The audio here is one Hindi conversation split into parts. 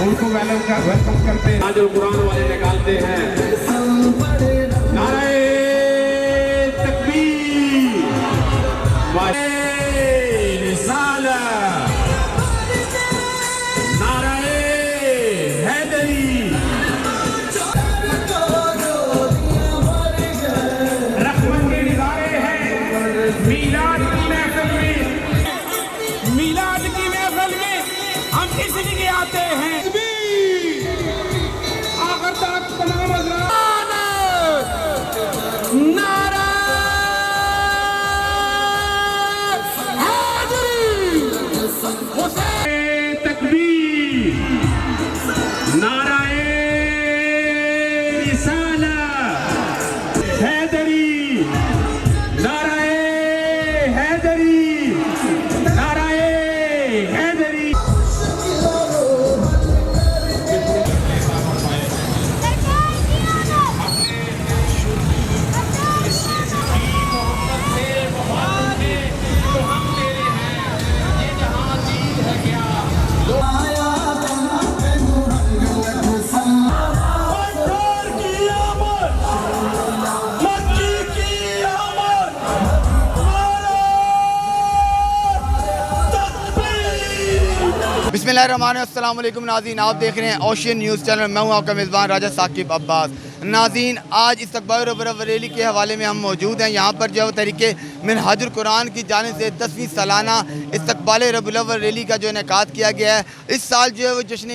उनको वेलकम करते हैं। आज कुरान वाले निकालते हैं नारे तकबीर वाले रिसालत, नारे हैदरी, रहमत के निगारे हैं मीलाद की महफिल में। मीलाद की महफिल में हम इसलिए आते हैं आखिर तक तमाम नारा तकबीर, नाराए रिसालत, हैदरी, नाराए हैदरी, नाराए हैदरी। बिस्मिल्लाहिर्रहमानिर्रहीम। नाज़रीन, आप देख रहे हैं ओशियन न्यूज़ चैनल। मैं हूं आपका मेज़बान राजा साकिब अब्बास। नाज़रीन, आज इस्तक़बाल रबीउल के हवाले में हम मौजूद हैं। यहाँ पर जो तरीके मिनहाजुल कुरान की जानिब से 10वीं सालाना इस्तक़बाल रबीउल रैली का जो इनेकाद किया गया है। इस साल जो है वो जश्न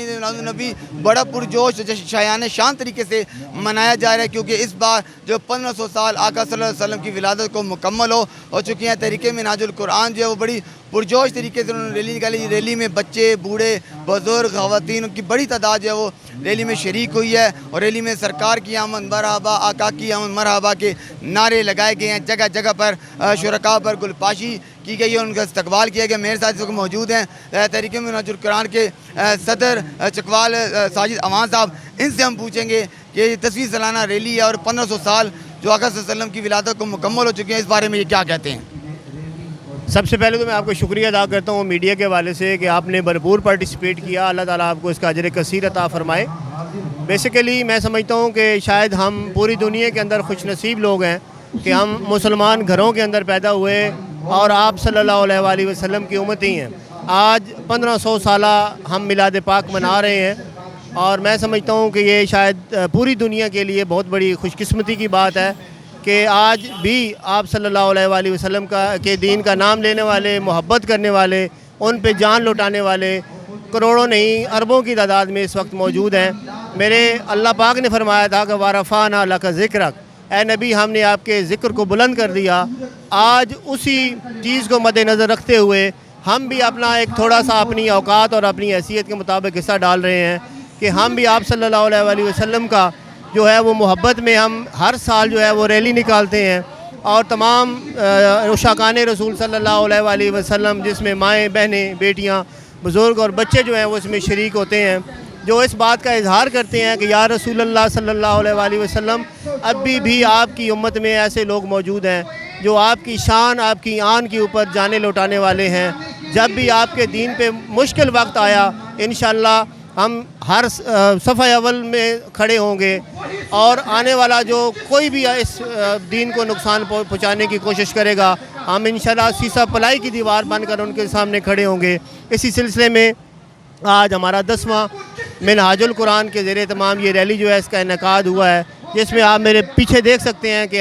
नबी बड़ा पुरजोश शायान शान तरीके से मनाया जा रहा है, क्योंकि इस बार जो 1500 साल आका सल्लल्लाहु अलैहि वसल्लम की विलादत को मुकम्मल हो चुकी हैं। तरीके मिनहाजुल कुरान जो है वो बड़ी पुरजोश तरीके से उन्होंने रैली निकाली। रैली में बच्चे, बूढ़े, बुजुर्ग, ख़वातीन की बड़ी तादाद जो है वो रैली में शरीक हुई है। और रैली में सरकार की आमद मरहबा, आका की आमद मरहबा के नारे लगाए गए हैं। जगह जगह पर शुरका पर गुलपाशी की गई है, उनका इस्तकबाल किया गया। मेरे साथ इस वक्त मौजूद हैं तहरीक मिनहाजुल कुरान के सदर चकवाल साजिद अवान साहब। इनसे हम पूछेंगे कि 10वीं सालाना रैली है और 1500 साल जो आका सल्लल्लाहु अलैहि वसल्लम की विलादत को मुकम्मल हो चुके हैं, इस बारे में ये क्या कहते हैं? सबसे पहले तो मैं आपको शुक्रिया अदा करता हूँ मीडिया के हवाले से कि आपने भरपूर पार्टिसिपेट किया। अल्लाह ताला आपको इसका अजर कसीर अता फ़रमाए। बेसिकली मैं समझता हूँ कि शायद हम पूरी दुनिया के अंदर खुशनसीब लोग हैं कि हम मुसलमान घरों के अंदर पैदा हुए और आप सल्लल्लाहु अलैहि वसल्लम की उम्मती हैं। आज 1500 साला हम मिलाद पाक मना रहे हैं और मैं समझता हूँ कि ये शायद पूरी दुनिया के लिए बहुत बड़ी खुशकिस्मती की बात है कि आज भी आप सल्लल्लाहु अलैहि वसल्लम के दीन का नाम लेने वाले, मोहब्बत करने वाले, उन पे जान लुटाने वाले करोड़ों नहीं अरबों की तादाद में इस वक्त मौजूद हैं। मेरे अल्लाह पाक ने फरमाया था कि वारफ़ाना लका ज़िक्रक, ए नबी हमने आपके ज़िक्र को बुलंद कर दिया। आज उसी चीज़ को मद्देनज़र रखते हुए हम भी अपना एक थोड़ा सा अपनी औकात और अपनी हैसियत के मुताबिक हिस्सा डाल रहे हैं कि हम भी आप सल्लल्लाहु अलैहि वसल्लम का जो है वो मोहब्बत में हम हर साल जो है वो रैली निकालते हैं और तमाम उशाकान रसूल सल्लल्लाहु अलैहि वसल्लम, जिसमें माएँ, बहनें, बेटियाँ, बुज़ुर्ग और बच्चे जो हैं वो इसमें शरीक होते हैं, जो इस बात का इजहार करते हैं कि या रसूल अल्लाह सल्लल्लाहु अलैहि वसल्लम, अभी भी आपकी उम्मत में ऐसे लोग मौजूद हैं जो आपकी शान, आपकी आन के ऊपर जाने लौटाने वाले हैं। जब भी आपके दीन पे मुश्किल वक्त आया, इंशाअल्लाह हम हर सफ़ा अव्वल में खड़े होंगे और आने वाला जो कोई भी इस दीन को नुकसान पहुँचाने की कोशिश करेगा, हम इंशाअल्लाह सीसा पलाई की दीवार बनकर उनके सामने खड़े होंगे। इसी सिलसिले में आज हमारा 10वां मिनहाजुल कुरान के ज़ेरे तमाम ये रैली जो है इसका इनेकाद हुआ है, जिसमें आप मेरे पीछे देख सकते हैं कि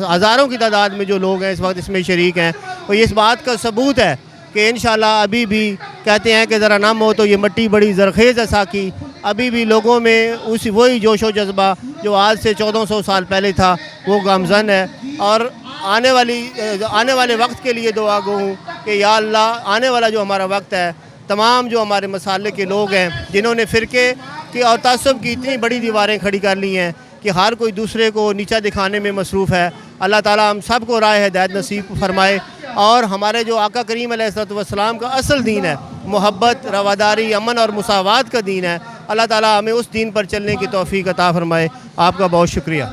हज़ारों की तादाद में जो लोग हैं इस वक्त इसमें शरीक हैं। तो ये इस बात का सबूत है कि इंशाअल्लाह अभी भी कहते हैं कि ज़रा नम हो तो ये मिट्टी बड़ी ज़रखेज़ है साकी। अभी भी लोगों में वही जोश व जज्बा जो आज से 1400 साल पहले था वो गामज़न है। और आने वाले वक्त के लिए दुआ गो हूँ कि या अल्लाह, आने वाला जो हमारा वक्त है, तमाम जो हमारे मसाले के लोग हैं जिन्होंने फ़िरके की और तअस्सुब की इतनी बड़ी दीवारें खड़ी कर ली हैं कि हर कोई दूसरे को नीचा दिखाने में मसरूफ़ है, अल्लाह ताला हम सब को राह हिदायत नसीब फरमाए। और हमारे जो आका करीम अलैहिस्सलाम का असल दीन है, मोहब्बत, रवादारी, अमन और मुसावात का दीन है, अल्लाह ताला हमें उस दीन पर चलने की तौफीक अता फरमाए। आपका बहुत शुक्रिया।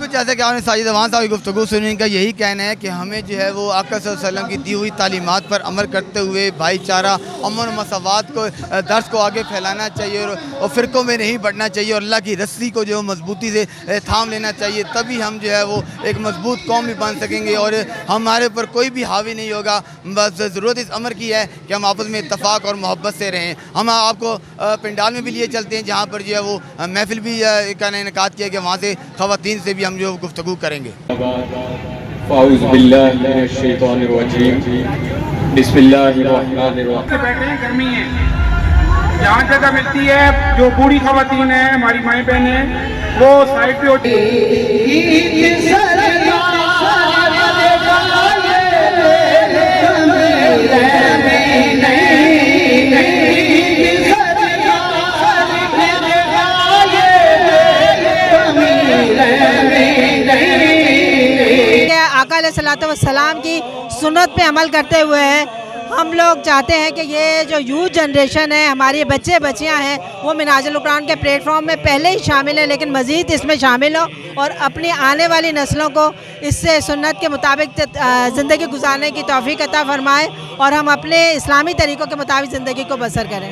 बिल्कुल जैसे कि आपने साजिद अवान साहब की गुफ्तगू सुनी, इनका यही कहना है कि हमें जो है वो आका सल्लल्लाहु अलैहि वसल्लम की दी हुई तालीमात पर अमल करते हुए भाईचारा, अमन और मसावत को दर्स को आगे फैलाना चाहिए और फ़िरक़ों में नहीं बढ़ना चाहिए और अल्लाह की रस्सी को जो मजबूती से थाम लेना चाहिए। तभी हम जो है वो एक मजबूत कौम भी बन सकेंगे और हमारे ऊपर कोई भी हावी नहीं होगा। बस ज़रूरत इस अमर की है कि हम आपस में इत्तफ़ाक़ और मोहब्बत से रहें। हम आपको पंडाल में भी लिए चलते हैं जहाँ पर जो है वो महफ़िल भी का इनेकाद किया गया, वहाँ से ख़वातीन से भी हम जो गुफ्तगू करेंगे। बैठे हैं, गर्मी है, जहाँ जगह मिलती है जो बूढ़ी ख़वातीन है, हमारी माएँ बहनें, वो साइड पे होती आका अलैहिस्सलातु वस्सलाम की सुन्नत पे अमल करते हुए हम लोग चाहते हैं कि ये जो यूथ जनरेशन है, हमारे बच्चे बच्चियां हैं, वो मिनाजुल कुरान के प्लेटफॉर्म में पहले ही शामिल है, लेकिन मज़ीद इसमें शामिल हो और अपनी आने वाली नस्लों को इससे सुन्नत के मुताबिक ज़िंदगी गुजारने की तौफीक अता फ़रमाए और हम अपने इस्लामी तरीक़ों के मुताबिक ज़िंदगी को बसर करें।